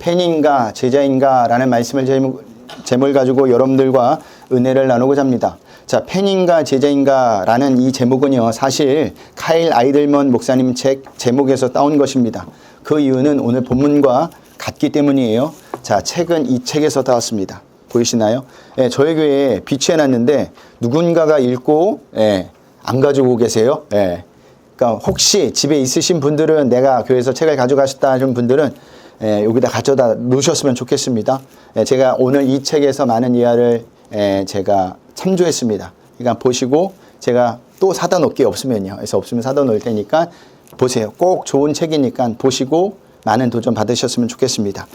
팬인가 제자인가 라는 말씀을 제목을 가지고 여러분들과 은혜를 나누고자 합니다. 자, 팬인가 제자인가 라는 이 제목은요, 사실 카일 아이들먼 목사님 책 제목에서 따온 것입니다. 그 이유는 오늘 본문과 같기 때문이에요. 자, 책은 이 책에서 따왔습니다. 보이시나요? 예, 저희 교회에 비치해놨는데 누군가가 읽고 안 가지고 계세요. 그러니까 혹시 집에 있으신 분들은, 내가 교회에서 책을 가져가셨다 하는 분들은 여기다 가져다 놓으셨으면 좋겠습니다. 제가 오늘 이 책에서 많은 이야기를 제가 참조했습니다. 그러니까 보시고, 제가 또 사다 놓을 게 없으면요, 그래서 없으면 사다 놓을 테니까 보세요. 꼭 좋은 책이니까 보시고 많은 도전 받으셨으면 좋겠습니다.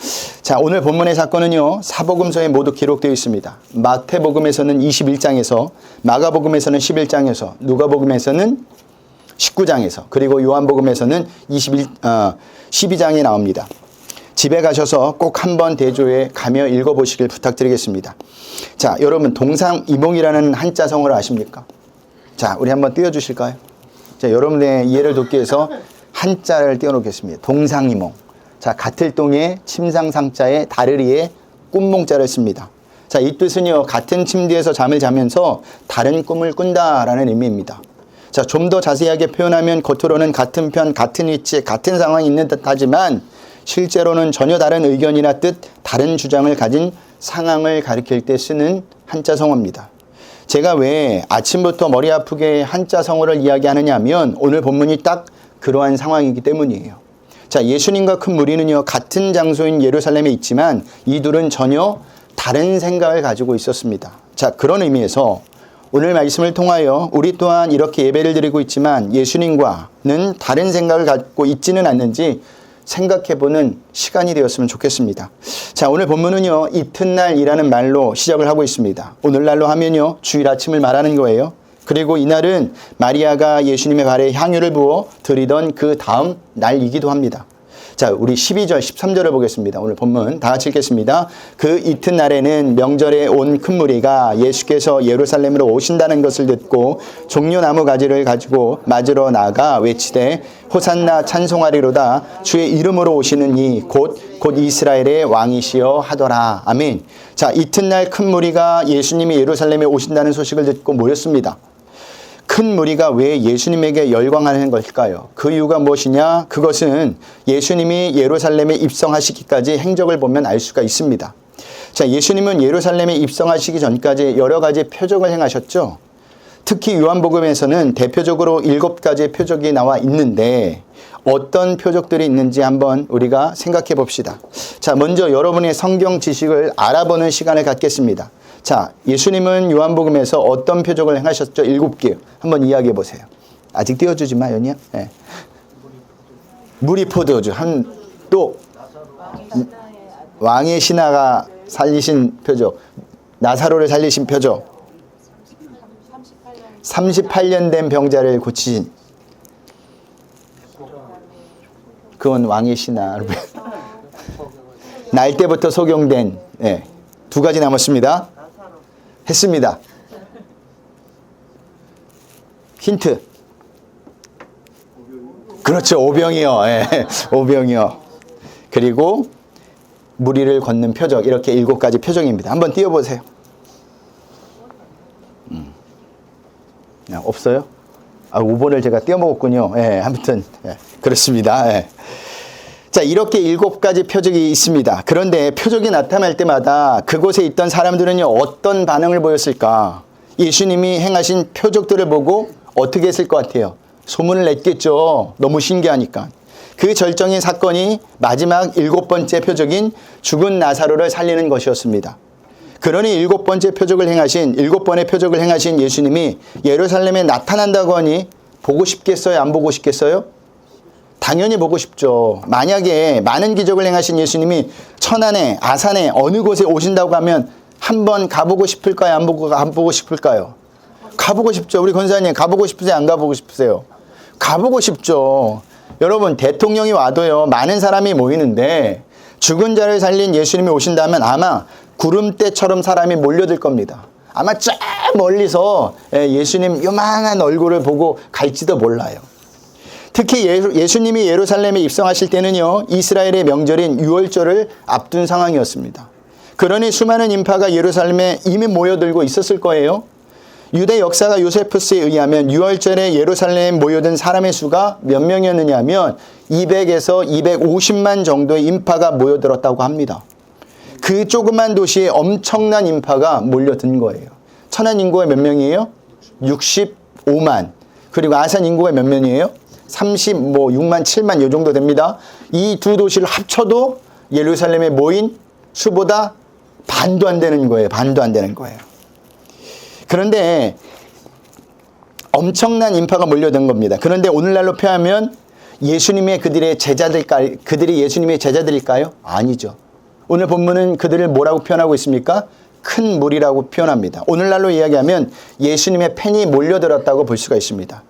자, 오늘 본문의 사건은요, 사복음서에 모두 기록되어 있습니다. 마태복음에서는 21장에서, 마가복음에서는 11장에서, 누가복음에서는 19장에서, 그리고 요한복음에서는 12장에 나옵니다. 집에 가셔서 꼭 한번 대조에 가며 읽어보시길 부탁드리겠습니다. 자, 여러분 동상이몽이라는 한자성어를 아십니까? 자, 우리 한번 띄워주실까요? 자, 여러분의 이해를 돕기 위해서 한자를 띄워놓겠습니다. 동상이몽. 자, 같을 동에 침상상자에 다르리에 꿈몽자를 씁니다. 자, 이 뜻은요, 같은 침대에서 잠을 자면서 다른 꿈을 꾼다라는 의미입니다. 자, 좀 더 자세하게 표현하면 겉으로는 같은 편, 같은 위치에 같은 상황이 있는 듯 하지만 실제로는 전혀 다른 의견이나 뜻, 다른 주장을 가진 상황을 가리킬 때 쓰는 한자성어입니다. 제가 왜 아침부터 머리 아프게 한자성어를 이야기하느냐 하면 오늘 본문이 딱 그러한 상황이기 때문이에요. 자, 예수님과 큰 무리는요, 같은 장소인 예루살렘에 있지만 이 둘은 전혀 다른 생각을 가지고 있었습니다. 자, 그런 의미에서 오늘 말씀을 통하여 우리 또한 이렇게 예배를 드리고 있지만 예수님과는 다른 생각을 갖고 있지는 않는지 생각해보는 시간이 되었으면 좋겠습니다. 자, 오늘 본문은요, 이튿날이라는 말로 시작을 하고 있습니다. 오늘날로 하면요, 주일 아침을 말하는 거예요. 그리고 이날은 마리아가 예수님의 발에 향유를 부어 드리던 그 다음 날이기도 합니다. 자, 우리 12절, 13절을 보겠습니다. 오늘 본문 다 같이 읽겠습니다. 그 이튿날에는 명절에 온 큰 무리가 예수께서 예루살렘으로 오신다는 것을 듣고 종려나무 가지를 가지고 맞으러 나가 외치되 호산나 찬송하리로다 주의 이름으로 오시는 이 곧 이스라엘의 왕이시여 하더라. 아멘. 자, 이튿날 큰 무리가 예수님이 예루살렘에 오신다는 소식을 듣고 모였습니다. 큰 무리가 왜 예수님에게 열광하는 것일까요? 그 이유가 무엇이냐? 그것은 예수님이 예루살렘에 입성하시기까지 행적을 보면 알 수가 있습니다. 자, 예수님은 예루살렘에 입성하시기 전까지 여러 가지 표적을 행하셨죠. 특히 요한복음에서는 대표적으로 7가지의 표적이 나와 있는데 어떤 표적들이 있는지 한번 우리가 생각해 봅시다. 자, 먼저 여러분의 성경 지식을 알아보는 시간을 갖겠습니다. 자, 예수님은 요한복음에서 어떤 표적을 행하셨죠? 7개. 한번 이야기해 보세요. 아직 띄워주지 마, 연이야. 네. 물이 포도주. 또 왕의 신하가 살리신 표적. 나사로를 살리신 표적. 38년 된 병자를 고치신. 그건 왕의 신하. 날 때부터 소경된. 2가지 남았습니다. 했습니다. 힌트. 그렇죠. 오병이요. 오병이요. 그리고 무리를 걷는 표적. 이렇게 7가지 표적입니다. 한번 띄워보세요. 없어요? 5번을 제가 띄워먹었군요. 아무튼 그렇습니다. 자, 이렇게 7가지 표적이 있습니다. 그런데 표적이 나타날 때마다 그곳에 있던 사람들은요, 어떤 반응을 보였을까? 예수님이 행하신 표적들을 보고 어떻게 했을 것 같아요? 소문을 냈겠죠. 너무 신기하니까. 그 절정의 사건이 마지막 7번째 표적인 죽은 나사로를 살리는 것이었습니다. 그러니 7번째 표적을 행하신, 7번의 표적을 행하신 예수님이 예루살렘에 나타난다고 하니 보고 싶겠어요? 안 보고 싶겠어요? 당연히 보고 싶죠. 만약에 많은 기적을 행하신 예수님이 천안에, 아산에 어느 곳에 오신다고 하면 한번 가보고 싶을까요? 안 보고 싶을까요? 가보고 싶죠. 우리 권사님 가보고 싶으세요? 안 가보고 싶으세요? 가보고 싶죠. 여러분, 대통령이 와도요, 많은 사람이 모이는데 죽은 자를 살린 예수님이 오신다면 아마 구름대처럼 사람이 몰려들 겁니다. 아마 쫙 멀리서 예수님 요만한 얼굴을 보고 갈지도 몰라요. 특히 예수님이 예루살렘에 입성하실 때는요, 이스라엘의 명절인 유월절을 앞둔 상황이었습니다. 그러니 수많은 인파가 예루살렘에 이미 모여들고 있었을 거예요. 유대 역사가 요세푸스에 의하면 유월절에 예루살렘에 모여든 사람의 수가 몇 명이었느냐 하면 200에서 250만 정도의 인파가 모여들었다고 합니다. 그 조그만 도시에 엄청난 인파가 몰려든 거예요. 천안 인구가 몇 명이에요? 65만. 그리고 아산 인구가 몇 명이에요? 6만, 7만 요 정도 됩니다. 이 두 도시를 합쳐도 예루살렘에 모인 수보다 반도 안 되는 거예요. 반도 안 되는 거예요. 그런데 엄청난 인파가 몰려든 겁니다. 그런데 오늘날로 표하면 그들이 예수님의 제자들일까요? 아니죠. 오늘 본문은 그들을 뭐라고 표현하고 있습니까? 큰 무리라고 표현합니다. 오늘날로 이야기하면 예수님의 팬이 몰려들었다고 볼 수가 있습니다.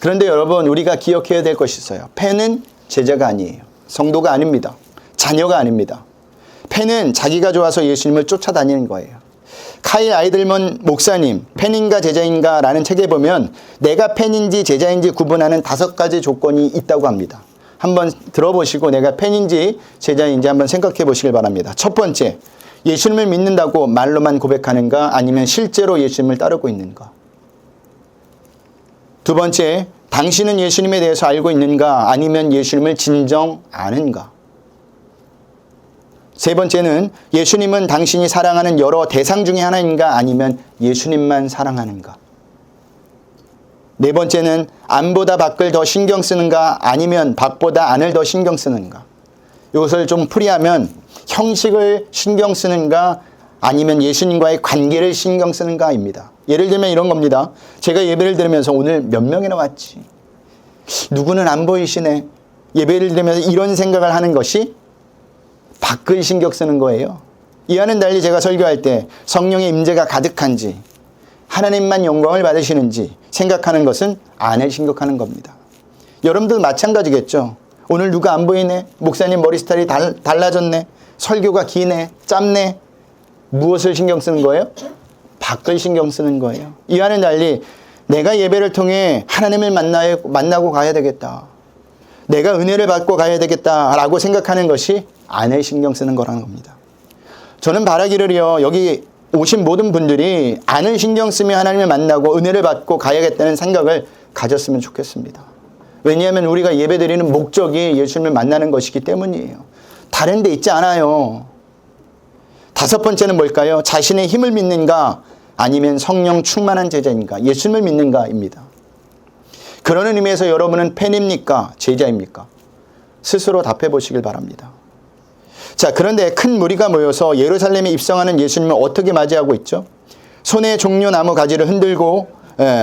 그런데 여러분, 우리가 기억해야 될 것이 있어요. 팬은 제자가 아니에요. 성도가 아닙니다. 자녀가 아닙니다. 팬은 자기가 좋아서 예수님을 쫓아다니는 거예요. 카일 아이들먼 목사님, 팬인가 제자인가 라는 책에 보면 내가 팬인지 제자인지 구분하는 5가지 조건이 있다고 합니다. 한번 들어보시고 내가 팬인지 제자인지 한번 생각해 보시길 바랍니다. 첫 번째, 예수님을 믿는다고 말로만 고백하는가 아니면 실제로 예수님을 따르고 있는가. 두 번째, 당신은 예수님에 대해서 알고 있는가 아니면 예수님을 진정 아는가. 세 번째는 예수님은 당신이 사랑하는 여러 대상 중에 하나인가 아니면 예수님만 사랑하는가. 네 번째는 안보다 밖을 더 신경 쓰는가 아니면 밖보다 안을 더 신경 쓰는가. 이것을 좀 풀이하면 형식을 신경 쓰는가 아니면 예수님과의 관계를 신경 쓰는가입니다. 예를 들면 이런 겁니다. 제가 예배를 드리면서 오늘 몇 명이나 왔지? 누구는 안 보이시네. 예배를 드리면서 이런 생각을 하는 것이 밖을 신경 쓰는 거예요. 이와는 달리 제가 설교할 때 성령의 임재가 가득한지 하나님만 영광을 받으시는지 생각하는 것은 안을 생각하는 겁니다. 여러분도 마찬가지겠죠. 오늘 누가 안 보이네. 목사님 머리 스타일이 달라졌네. 설교가 기네. 짧네. 무엇을 신경 쓰는 거예요? 밖을 신경 쓰는 거예요. 이와는 달리 내가 예배를 통해 하나님을 만나고 가야 되겠다. 내가 은혜를 받고 가야 되겠다라고 생각하는 것이 안을 신경 쓰는 거라는 겁니다. 저는 바라기를요, 여기 오신 모든 분들이 안을 신경 쓰며 하나님을 만나고 은혜를 받고 가야겠다는 생각을 가졌으면 좋겠습니다. 왜냐하면 우리가 예배드리는 목적이 예수님을 만나는 것이기 때문이에요. 다른 데 있지 않아요. 다섯 번째는 뭘까요? 자신의 힘을 믿는가 아니면 성령 충만한 제자인가, 예수님을 믿는가입니다. 그러는 의미에서 여러분은 팬입니까? 제자입니까? 스스로 답해 보시길 바랍니다. 자, 그런데 큰 무리가 모여서 예루살렘에 입성하는 예수님을 어떻게 맞이하고 있죠? 손에 종려나무 가지를 흔들고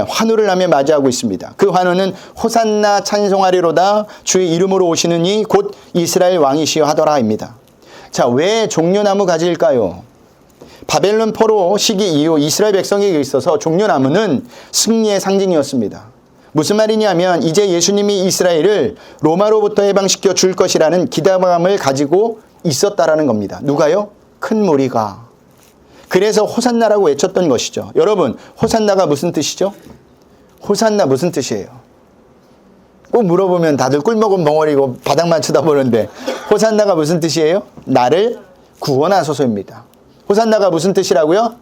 환호를 하며 맞이하고 있습니다. 그 환호는 호산나 찬송하리로다 주의 이름으로 오시는 이 곧 이스라엘 왕이시여 하더라입니다. 자, 왜 종려나무 가지일까요? 바벨론 포로 시기 이후 이스라엘 백성에게 있어서 종려나무는 승리의 상징이었습니다. 무슨 말이냐면 이제 예수님이 이스라엘을 로마로부터 해방시켜 줄 것이라는 기대감을 가지고 있었다라는 겁니다. 누가요? 큰 무리가. 그래서 호산나라고 외쳤던 것이죠. 여러분, 호산나가 무슨 뜻이죠? 호산나 무슨 뜻이에요? 꼭 물어보면 다들 꿀먹은 벙어리고 바닥만 쳐다보는데 호산나가 무슨 뜻이에요? 나를 구원하소서입니다. 호산나가 무슨 뜻이라고요?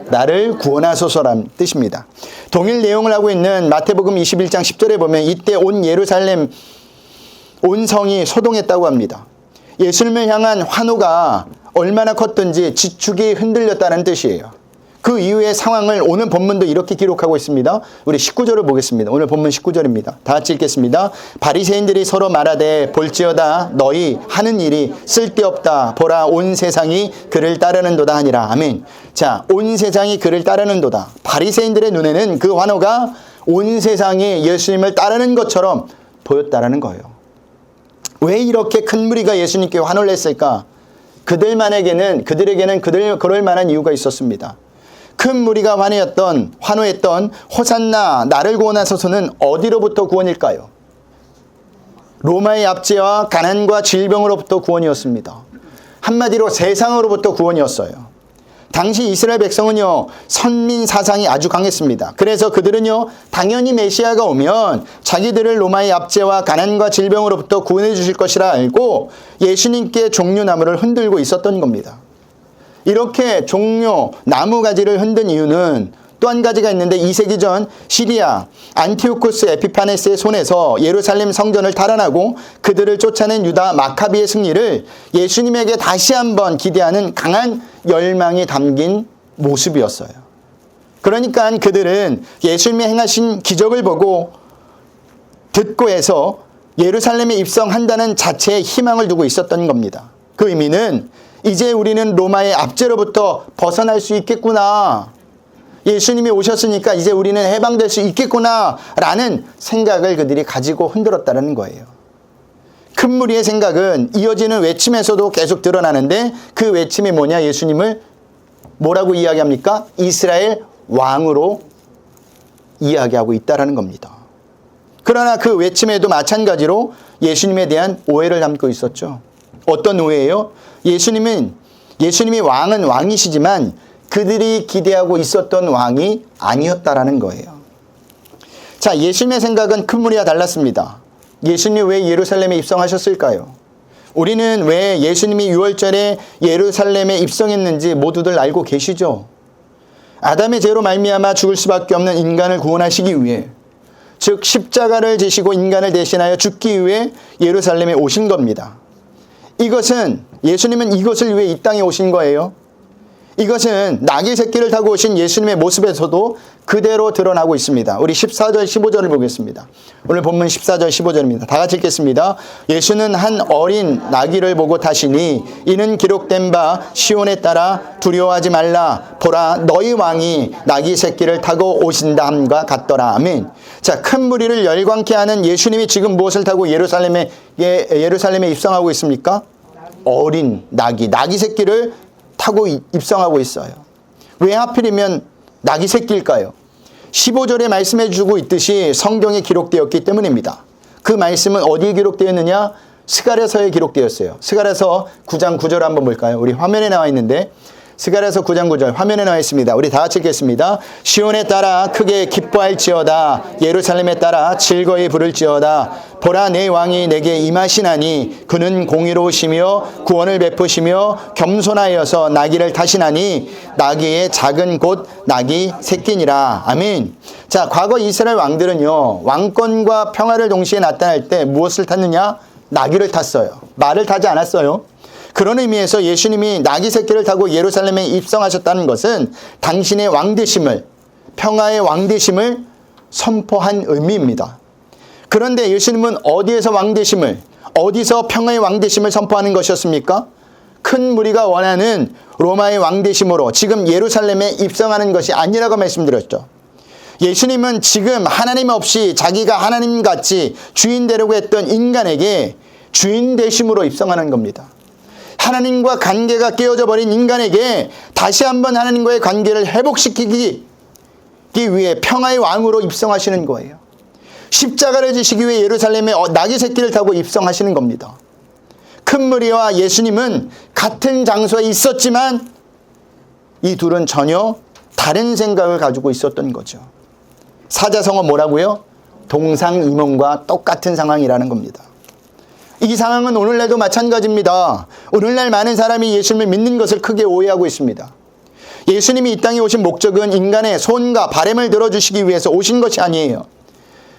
나를 구원하소서란 뜻입니다. 동일 내용을 하고 있는 마태복음 21장 10절에 보면 이때 온 예루살렘 온 성이 소동했다고 합니다. 예수님을 향한 환호가 얼마나 컸던지 지축이 흔들렸다는 뜻이에요. 그 이후의 상황을 오늘 본문도 이렇게 기록하고 있습니다. 우리 19절을 보겠습니다. 오늘 본문 19절입니다. 다 같이 읽겠습니다. 바리새인들이 서로 말하되 볼지어다 너희 하는 일이 쓸데없다. 보라 온 세상이 그를 따르는도다 하니라. 아멘. 자, 온 세상이 그를 따르는도다. 바리새인들의 눈에는 그 환호가 온 세상이 예수님을 따르는 것처럼 보였다라는 거예요. 왜 이렇게 큰 무리가 예수님께 환호를 했을까? 그들에게는 그럴 만한 이유가 있었습니다. 큰 무리가 환호했던 호산나 나를 구원하소서는 어디로부터 구원일까요? 로마의 압제와 가난과 질병으로부터 구원이었습니다. 한마디로 세상으로부터 구원이었어요. 당시 이스라엘 백성은요, 선민 사상이 아주 강했습니다. 그래서 그들은요, 당연히 메시아가 오면 자기들을 로마의 압제와 가난과 질병으로부터 구원해 주실 것이라 알고 예수님께 종려나무를 흔들고 있었던 겁니다. 이렇게 종려, 나무가지를 흔든 이유는 또 한 가지가 있는데 2세기 전 시리아 안티오코스 에피파네스의 손에서 예루살렘 성전을 탈환하고 그들을 쫓아낸 유다 마카비의 승리를 예수님에게 다시 한번 기대하는 강한 열망이 담긴 모습이었어요. 그러니까 그들은 예수님이 행하신 기적을 보고 듣고 해서 예루살렘에 입성한다는 자체에 희망을 두고 있었던 겁니다. 그 의미는 이제 우리는 로마의 압제로부터 벗어날 수 있겠구나. 예수님이 오셨으니까 이제 우리는 해방될 수 있겠구나 라는 생각을 그들이 가지고 흔들었다는 거예요. 큰 무리의 생각은 이어지는 외침에서도 계속 드러나는데 그 외침이 뭐냐? 예수님을 뭐라고 이야기합니까? 이스라엘 왕으로 이야기하고 있다는 겁니다. 그러나 그 외침에도 마찬가지로 예수님에 대한 오해를 담고 있었죠. 어떤 오해예요? 예수님이 왕은 왕이시지만 그들이 기대하고 있었던 왕이 아니었다라는 거예요. 자, 예수님의 생각은 큰 무리와 달랐습니다. 예수님이 왜 예루살렘에 입성하셨을까요? 우리는 왜 예수님이 6월절에 예루살렘에 입성했는지 모두들 알고 계시죠? 아담의 죄로 말미암아 죽을 수밖에 없는 인간을 구원하시기 위해, 즉 십자가를 지시고 인간을 대신하여 죽기 위해 예루살렘에 오신 겁니다. 예수님은 이것을 위해 이 땅에 오신 거예요. 이것은 나귀 새끼를 타고 오신 예수님의 모습에서도 그대로 드러나고 있습니다. 우리 14절 15절을 보겠습니다. 오늘 본문 14절 15절입니다. 다 같이 읽겠습니다. 예수는 한 어린 나귀를 보고 타시니 이는 기록된 바 시온에 따라 두려워하지 말라 보라 너희 왕이 나귀 새끼를 타고 오신다 함과 같더라. 아멘. 자, 큰 무리를 열광케 하는 예수님이 지금 무엇을 타고 예루살렘에 입성하고 있습니까? 어린 나귀 새끼를 타고 입성하고 있어요. 왜 하필이면 나귀 새끼일까요? 15절에 말씀해 주고 있듯이 성경에 기록되었기 때문입니다. 그 말씀은 어디에 기록되었느냐? 스가랴서에 기록되었어요. 스가랴서 9장 9절 한번 볼까요? 우리 화면에 나와 있는데 스가랴서 9장 9절 화면에 나와 있습니다. 우리 다 같이 읽겠습니다. 시온에 따라 크게 기뻐할지어다 예루살렘에 따라 즐거이 부를지어다 보라 내 왕이 내게 임하시나니 그는 공의로우시며 구원을 베푸시며 겸손하여서 나귀를 타시나니 나귀의 작은 곧 나귀 새끼니라. 아멘. 자, 과거 이스라엘 왕들은요, 왕권과 평화를 동시에 나타날 때 무엇을 탔느냐? 나귀를 탔어요. 말을 타지 않았어요. 그런 의미에서 예수님이 나귀 새끼를 타고 예루살렘에 입성하셨다는 것은 당신의 왕되심을, 평화의 왕되심을 선포한 의미입니다. 그런데 예수님은 어디서 평화의 왕되심을 선포하는 것이었습니까? 큰 무리가 원하는 로마의 왕되심으로 지금 예루살렘에 입성하는 것이 아니라고 말씀드렸죠. 예수님은 지금 하나님 없이 자기가 하나님같이 주인 되려고 했던 인간에게 주인 되심으로 입성하는 겁니다. 하나님과 관계가 깨어져 버린 인간에게 다시 한번 하나님과의 관계를 회복시키기 위해 평화의 왕으로 입성하시는 거예요. 십자가를 지시기 위해 예루살렘에 나귀 새끼를 타고 입성하시는 겁니다. 큰 무리와 예수님은 같은 장소에 있었지만 이 둘은 전혀 다른 생각을 가지고 있었던 거죠. 사자성어 뭐라고요? 동상이몽과 똑같은 상황이라는 겁니다. 이 상황은 오늘날도 마찬가지입니다. 오늘날 많은 사람이 예수님을 믿는 것을 크게 오해하고 있습니다. 예수님이 이 땅에 오신 목적은 인간의 소원과 바람을 들어주시기 위해서 오신 것이 아니에요.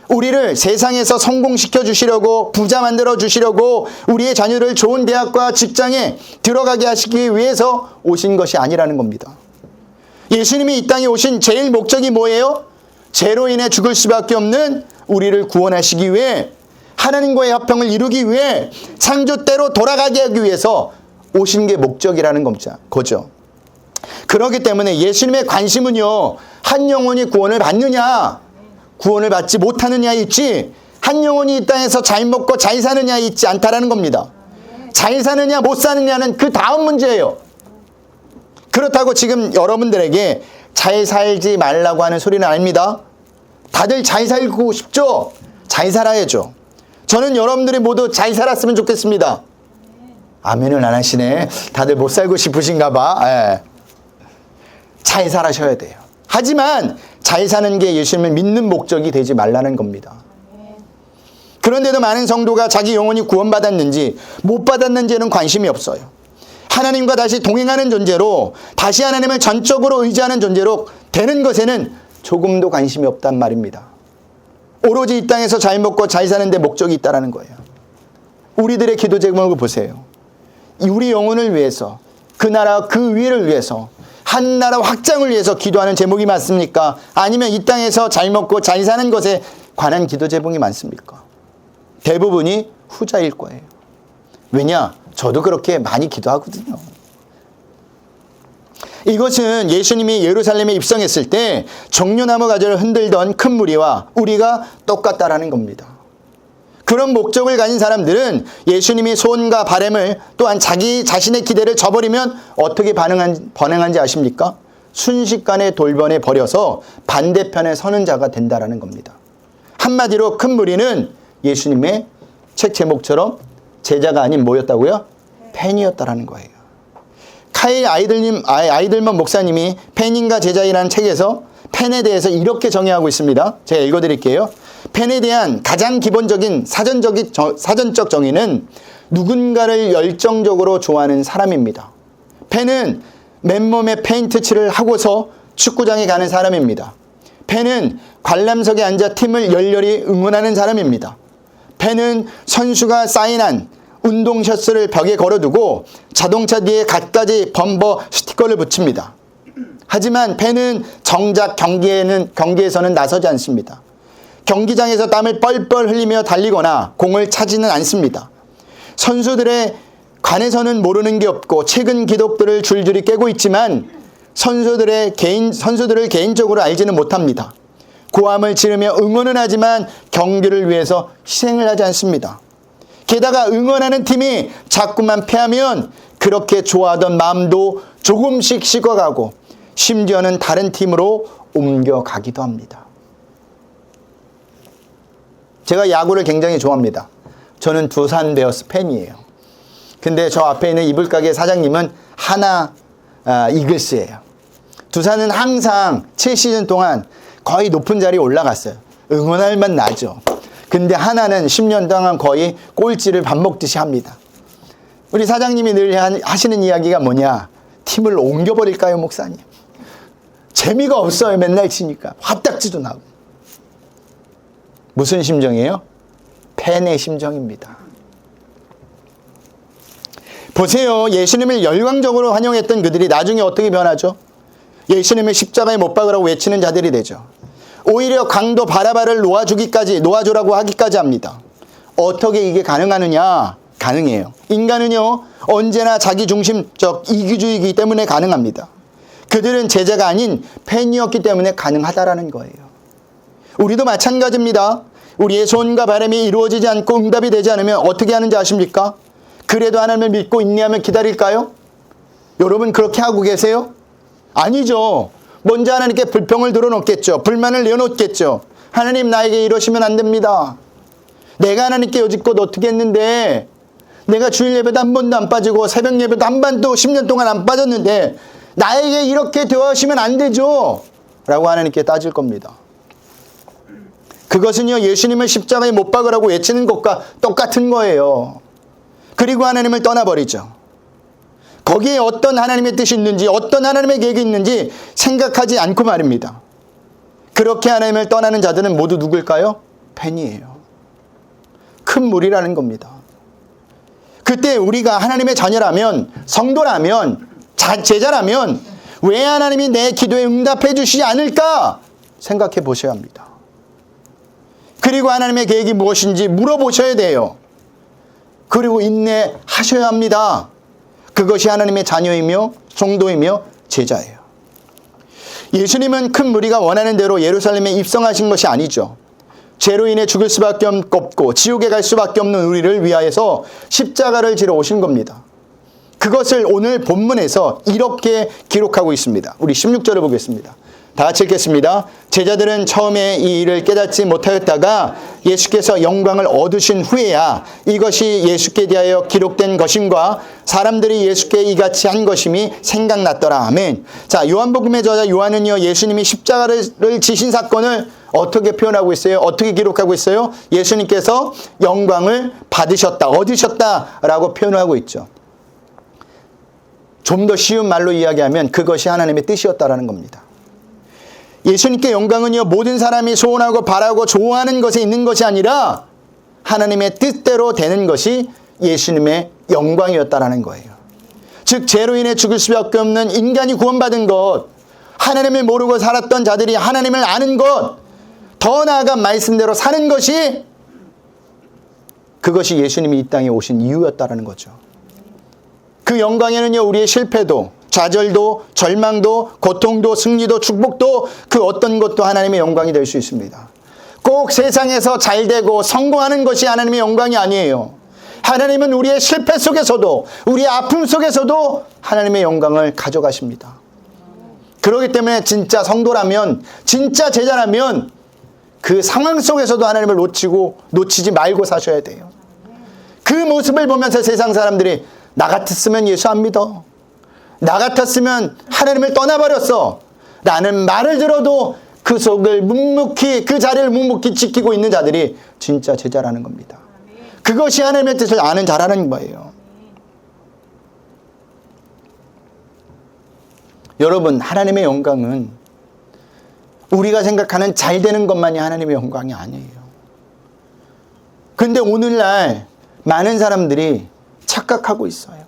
우리를 세상에서 성공시켜 주시려고, 부자 만들어 주시려고, 우리의 자녀를 좋은 대학과 직장에 들어가게 하시기 위해서 오신 것이 아니라는 겁니다. 예수님이 이 땅에 오신 제일 목적이 뭐예요? 죄로 인해 죽을 수밖에 없는 우리를 구원하시기 위해, 하나님과의 화평을 이루기 위해, 창조 때로 돌아가게 하기 위해서 오신 게 목적이라는 거죠. 그렇기 때문에 예수님의 관심은요, 한 영혼이 구원을 받느냐, 구원을 받지 못하느냐 있지, 한 영혼이 이 땅에서 잘 먹고 잘 사느냐 있지 않다라는 겁니다. 잘 사느냐 못 사느냐는 그 다음 문제예요. 그렇다고 지금 여러분들에게 잘 살지 말라고 하는 소리는 아닙니다. 다들 잘 살고 싶죠? 잘 살아야죠. 저는 여러분들이 모두 잘 살았으면 좋겠습니다. 아멘을 안 하시네. 다들 못 살고 싶으신가 봐. 예. 잘 살아셔야 돼요. 하지만 잘 사는 게 예수님을 믿는 목적이 되지 말라는 겁니다. 그런데도 많은 성도가 자기 영혼이 구원받았는지 못 받았는지에는 관심이 없어요. 하나님과 다시 동행하는 존재로, 다시 하나님을 전적으로 의지하는 존재로 되는 것에는 조금도 관심이 없단 말입니다. 오로지 이 땅에서 잘 먹고 잘 사는 데 목적이 있다는 거예요. 우리들의 기도 제목을 보세요. 우리 영혼을 위해서, 그 나라 그 위를 위해서, 한 나라 확장을 위해서 기도하는 제목이 많습니까? 아니면 이 땅에서 잘 먹고 잘 사는 것에 관한 기도 제목이 많습니까? 대부분이 후자일 거예요. 왜냐? 저도 그렇게 많이 기도하거든요. 이것은 예수님이 예루살렘에 입성했을 때 종려나무 가지를 흔들던 큰 무리와 우리가 똑같다라는 겁니다. 그런 목적을 가진 사람들은 예수님이 소원과 바람을, 또한 자기 자신의 기대를 저버리면 어떻게 반응한지 아십니까? 순식간에 돌변해 버려서 반대편에 서는 자가 된다라는 겁니다. 한마디로 큰 무리는 예수님의 책 제목처럼 제자가 아닌 뭐였다고요? 팬이었다라는 거예요. 카일 아이들먼 목사님이 팬인가 제자이라는 책에서 팬에 대해서 이렇게 정의하고 있습니다. 제가 읽어드릴게요. 팬에 대한 가장 기본적인 사전적 정의는 누군가를 열정적으로 좋아하는 사람입니다. 팬은 맨몸에 페인트 칠을 하고서 축구장에 가는 사람입니다. 팬은 관람석에 앉아 팀을 열렬히 응원하는 사람입니다. 팬은 선수가 사인한 운동 셔츠를 벽에 걸어두고 자동차 뒤에 갖가지 범버 스티커를 붙입니다. 하지만 팬은 정작 경기에서는 나서지 않습니다. 경기장에서 땀을 뻘뻘 흘리며 달리거나 공을 차지는 않습니다. 선수들의 관에서는 모르는 게 없고 최근 기록들을 줄줄이 깨고 있지만 선수들을 개인적으로 알지는 못합니다. 고함을 지르며 응원은 하지만 경기를 위해서 희생을 하지 않습니다. 게다가 응원하는 팀이 자꾸만 패하면 그렇게 좋아하던 마음도 조금씩 식어가고 심지어는 다른 팀으로 옮겨가기도 합니다. 제가 야구를 굉장히 좋아합니다. 저는 두산 베어스 팬이에요. 근데 저 앞에 있는 이불가게 사장님은 하나 이글스예요. 두산은 항상 7시즌 동안 거의 높은 자리에 올라갔어요. 응원할 만 나죠. 근데 하나는 10년 동안 거의 꼴찌를 밥 먹듯이 합니다. 우리 사장님이 늘 하시는 이야기가 뭐냐? 팀을 옮겨버릴까요, 목사님? 재미가 없어요. 맨날 치니까. 화딱지도 나고. 무슨 심정이에요? 팬의 심정입니다. 보세요. 예수님을 열광적으로 환영했던 그들이 나중에 어떻게 변하죠? 예수님을 십자가에 못 박으라고 외치는 자들이 되죠. 오히려 강도 바라바를 놓아주라고 하기까지 합니다. 어떻게 이게 가능하느냐? 가능해요. 인간은요, 언제나 자기중심적 이기주의이기 때문에 가능합니다. 그들은 제자가 아닌 팬이었기 때문에 가능하다라는 거예요. 우리도 마찬가지입니다. 우리의 소원과 바람이 이루어지지 않고 응답이 되지 않으면 어떻게 하는지 아십니까? 그래도 하나님을 믿고 인내하며 기다릴까요? 여러분 그렇게 하고 계세요? 아니죠. 먼저 하나님께 불평을 들어놓겠죠. 불만을 내어놓겠죠. 하나님 나에게 이러시면 안 됩니다. 내가 하나님께 여지껏 어떻게 했는데, 내가 주일 예배도 한 번도 안 빠지고 새벽 예배도 한 번도 10년 동안 안 빠졌는데 나에게 이렇게 대하시면 안 되죠. 라고 하나님께 따질 겁니다. 그것은요, 예수님을 십자가에 못 박으라고 외치는 것과 똑같은 거예요. 그리고 하나님을 떠나버리죠. 거기에 어떤 하나님의 뜻이 있는지, 어떤 하나님의 계획이 있는지 생각하지 않고 말입니다. 그렇게 하나님을 떠나는 자들은 모두 누굴까요? 팬이에요. 큰 무리라는 겁니다. 그때 우리가 하나님의 자녀라면, 성도라면, 제자라면 왜 하나님이 내 기도에 응답해 주시지 않을까 생각해 보셔야 합니다. 그리고 하나님의 계획이 무엇인지 물어보셔야 돼요. 그리고 인내하셔야 합니다. 그것이 하나님의 자녀이며 성도이며 제자예요. 예수님은 큰 무리가 원하는 대로 예루살렘에 입성하신 것이 아니죠. 죄로 인해 죽을 수밖에 없고 지옥에 갈 수밖에 없는 우리를 위하여서 십자가를 지러 오신 겁니다. 그것을 오늘 본문에서 이렇게 기록하고 있습니다. 우리 16절을 보겠습니다. 다 같이 읽겠습니다. 제자들은 처음에 이 일을 깨닫지 못하였다가 예수께서 영광을 얻으신 후에야 이것이 예수께 대하여 기록된 것임과 사람들이 예수께 이같이 한 것임이 생각났더라. 아멘. 자, 요한복음의 저자 요한은요, 예수님이 십자가를 지신 사건을 어떻게 표현하고 있어요? 어떻게 기록하고 있어요? 예수님께서 영광을 받으셨다, 얻으셨다라고 표현하고 있죠. 좀 더 쉬운 말로 이야기하면 그것이 하나님의 뜻이었다라는 겁니다. 예수님께 영광은요, 모든 사람이 소원하고 바라고 좋아하는 것에 있는 것이 아니라 하나님의 뜻대로 되는 것이 예수님의 영광이었다라는 거예요. 즉, 죄로 인해 죽을 수밖에 없는 인간이 구원받은 것, 하나님을 모르고 살았던 자들이 하나님을 아는 것, 더 나아가 말씀대로 사는 것이, 그것이 예수님이 이 땅에 오신 이유였다라는 거죠. 그 영광에는요, 우리의 실패도, 좌절도, 절망도, 고통도, 승리도, 축복도, 그 어떤 것도 하나님의 영광이 될 수 있습니다. 꼭 세상에서 잘되고 성공하는 것이 하나님의 영광이 아니에요. 하나님은 우리의 실패 속에서도, 우리의 아픔 속에서도 하나님의 영광을 가져가십니다. 그렇기 때문에 진짜 성도라면, 진짜 제자라면 그 상황 속에서도 하나님을 놓치지 말고 사셔야 돼요. 그 모습을 보면서 세상 사람들이 나 같았으면 예수 안 믿어, 나 같았으면 하나님을 떠나버렸어 라는 말을 들어도 그 속을 묵묵히, 그 자리를 묵묵히 지키고 있는 자들이 진짜 제자라는 겁니다. 그것이 하나님의 뜻을 아는 자라는 거예요. 여러분, 하나님의 영광은 우리가 생각하는 잘 되는 것만이 하나님의 영광이 아니에요. 근데 오늘날 많은 사람들이 착각하고 있어요.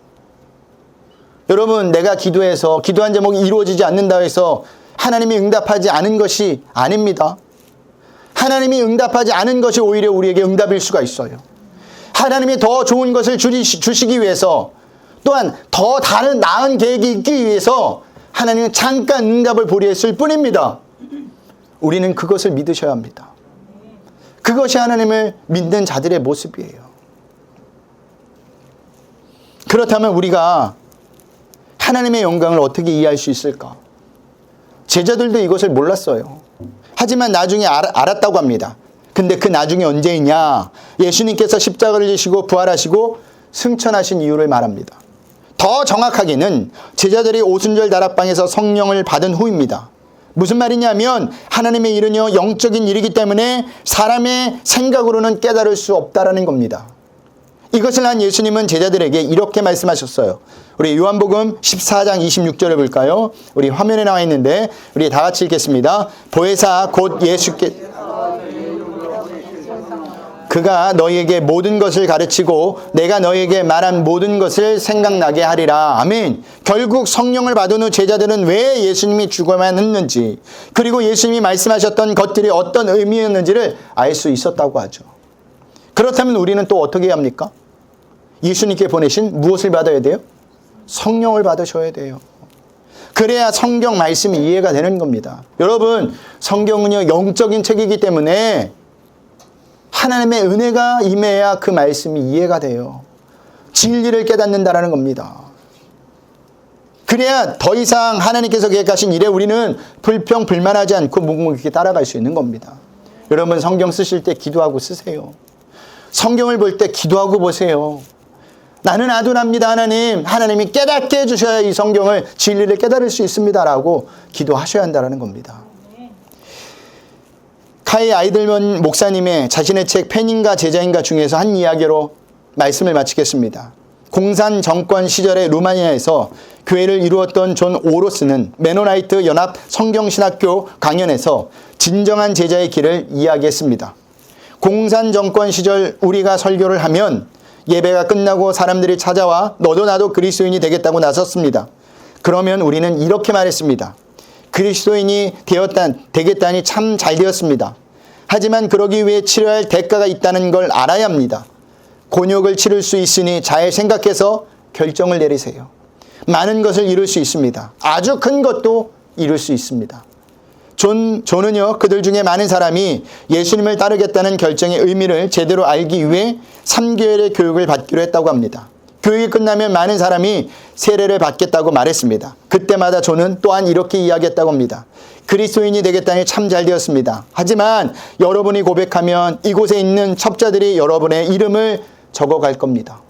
여러분, 내가 기도해서 기도한 제목이 이루어지지 않는다 해서 하나님이 응답하지 않은 것이 아닙니다. 하나님이 응답하지 않은 것이 오히려 우리에게 응답일 수가 있어요. 하나님이 더 좋은 것을 주시기 위해서, 또한 더 다른 나은 계획이 있기 위해서 하나님은 잠깐 응답을 보류했을 뿐입니다. 우리는 그것을 믿으셔야 합니다. 그것이 하나님을 믿는 자들의 모습이에요. 그렇다면 우리가 하나님의 영광을 어떻게 이해할 수 있을까? 제자들도 이것을 몰랐어요. 하지만 나중에 알았다고 합니다. 근데 그 나중에 언제이냐? 예수님께서 십자가를 지시고 부활하시고 승천하신 이유를 말합니다. 더 정확하게는 제자들이 오순절 다락방에서 성령을 받은 후입니다. 무슨 말이냐면 하나님의 일은요, 영적인 일이기 때문에 사람의 생각으로는 깨달을 수 없다라는 겁니다. 이것을 한 예수님은 제자들에게 이렇게 말씀하셨어요. 우리 요한복음 14장 26절을 볼까요? 우리 화면에 나와 있는데 우리 다 같이 읽겠습니다. 보혜사 곧 예수께 그가 너희에게 모든 것을 가르치고 내가 너희에게 말한 모든 것을 생각나게 하리라. 아멘. 결국 성령을 받은 후 제자들은 왜 예수님이 죽어야만 했는지, 그리고 예수님이 말씀하셨던 것들이 어떤 의미였는지를 알 수 있었다고 하죠. 그렇다면 우리는 또 어떻게 해야 합니까? 예수님께 보내신 무엇을 받아야 돼요? 성령을 받으셔야 돼요. 그래야 성경 말씀이 이해가 되는 겁니다. 여러분, 성경은요, 영적인 책이기 때문에 하나님의 은혜가 임해야 그 말씀이 이해가 돼요. 진리를 깨닫는다라는 겁니다. 그래야 더 이상 하나님께서 계획하신 일에 우리는 불평, 불만하지 않고 묵묵히 따라갈 수 있는 겁니다. 여러분, 성경 쓰실 때 기도하고 쓰세요. 성경을 볼 때 기도하고 보세요. 나는 아둔합니다, 하나님. 하나님이 깨닫게 해주셔야 이 성경을, 진리를 깨달을 수 있습니다라고 기도하셔야 한다는 겁니다. 카이 아이들먼 목사님의 자신의 책 팬인가 제자인가 중에서 한 이야기로 말씀을 마치겠습니다. 공산 정권 시절의 루마니아에서 교회를 이루었던 존 오로스는 메노나이트 연합 성경신학교 강연에서 진정한 제자의 길을 이야기했습니다. 공산 정권 시절 우리가 설교를 하면 예배가 끝나고 사람들이 찾아와 너도 나도 그리스도인이 되겠다고 나섰습니다. 그러면 우리는 이렇게 말했습니다. 그리스도인이 되겠다니 참 잘 되었습니다. 하지만 그러기 위해 치러야 할 대가가 있다는 걸 알아야 합니다. 곤욕을 치를 수 있으니 잘 생각해서 결정을 내리세요. 많은 것을 이룰 수 있습니다. 아주 큰 것도 이룰 수 있습니다. 존은요, 그들 중에 많은 사람이 예수님을 따르겠다는 결정의 의미를 제대로 알기 위해 3개월의 교육을 받기로 했다고 합니다. 교육이 끝나면 많은 사람이 세례를 받겠다고 말했습니다. 그때마다 저는 또한 이렇게 이야기했다고 합니다. 그리스도인이 되겠다니 참 잘 되었습니다. 하지만 여러분이 고백하면 이곳에 있는 첩자들이 여러분의 이름을 적어갈 겁니다.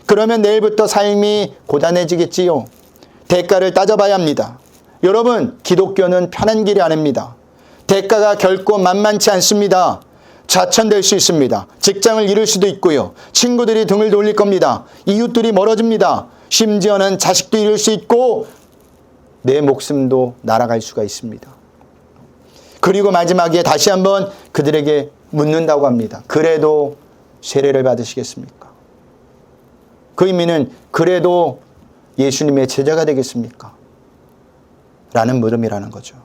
그러면 내일부터 삶이 고단해지겠지요. 대가를 따져봐야 합니다. 여러분, 기독교는 편한 길이 아닙니다. 대가가 결코 만만치 않습니다. 좌천될 수 있습니다. 직장을 잃을 수도 있고요. 친구들이 등을 돌릴 겁니다. 이웃들이 멀어집니다. 심지어는 자식도 잃을 수 있고 내 목숨도 날아갈 수가 있습니다. 그리고 마지막에 다시 한번 그들에게 묻는다고 합니다. 그래도 세례를 받으시겠습니까? 그 의미는 그래도 예수님의 제자가 되겠습니까? 라는 물음이라는 거죠.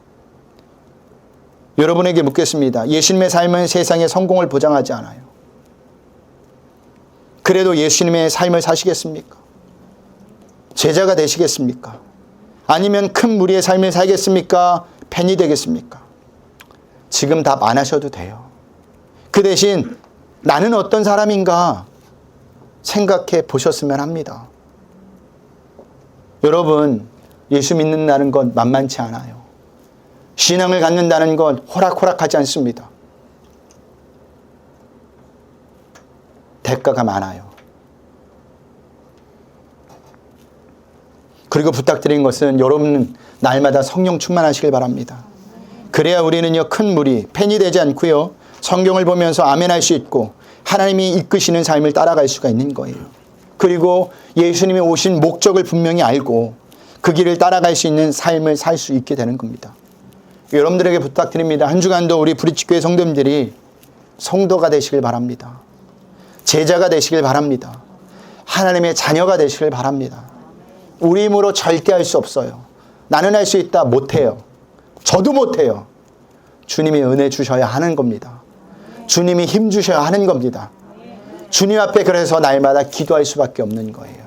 여러분에게 묻겠습니다. 예수님의 삶은 세상의 성공을 보장하지 않아요. 그래도 예수님의 삶을 사시겠습니까? 제자가 되시겠습니까? 아니면 큰 무리의 삶을 살겠습니까? 팬이 되겠습니까? 지금 답 안 하셔도 돼요. 그 대신 나는 어떤 사람인가 생각해 보셨으면 합니다. 여러분, 예수 믿는다는 건 만만치 않아요. 신앙을 갖는다는 건 호락호락하지 않습니다. 대가가 많아요. 그리고 부탁드린 것은 여러분 날마다 성령 충만하시길 바랍니다. 그래야 우리는요 큰 무리, 팬이 되지 않고요 성경을 보면서 아멘할 수 있고 하나님이 이끄시는 삶을 따라갈 수가 있는 거예요. 그리고 예수님이 오신 목적을 분명히 알고 그 길을 따라갈 수 있는 삶을 살 수 있게 되는 겁니다. 여러분들에게 부탁드립니다. 한 주간도 우리 브릿지교회 성도님들이 성도가 되시길 바랍니다. 제자가 되시길 바랍니다. 하나님의 자녀가 되시길 바랍니다. 우리 힘으로 절대 할 수 없어요. 나는 할 수 있다. 못해요. 저도 못해요. 주님이 은혜 주셔야 하는 겁니다. 주님이 힘 주셔야 하는 겁니다. 주님 앞에 그래서 날마다 기도할 수밖에 없는 거예요.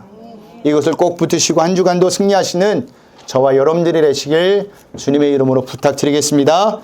이것을 꼭 붙으시고 한 주간도 승리하시는 저와 여러분들이 되시길 주님의 이름으로 부탁드리겠습니다.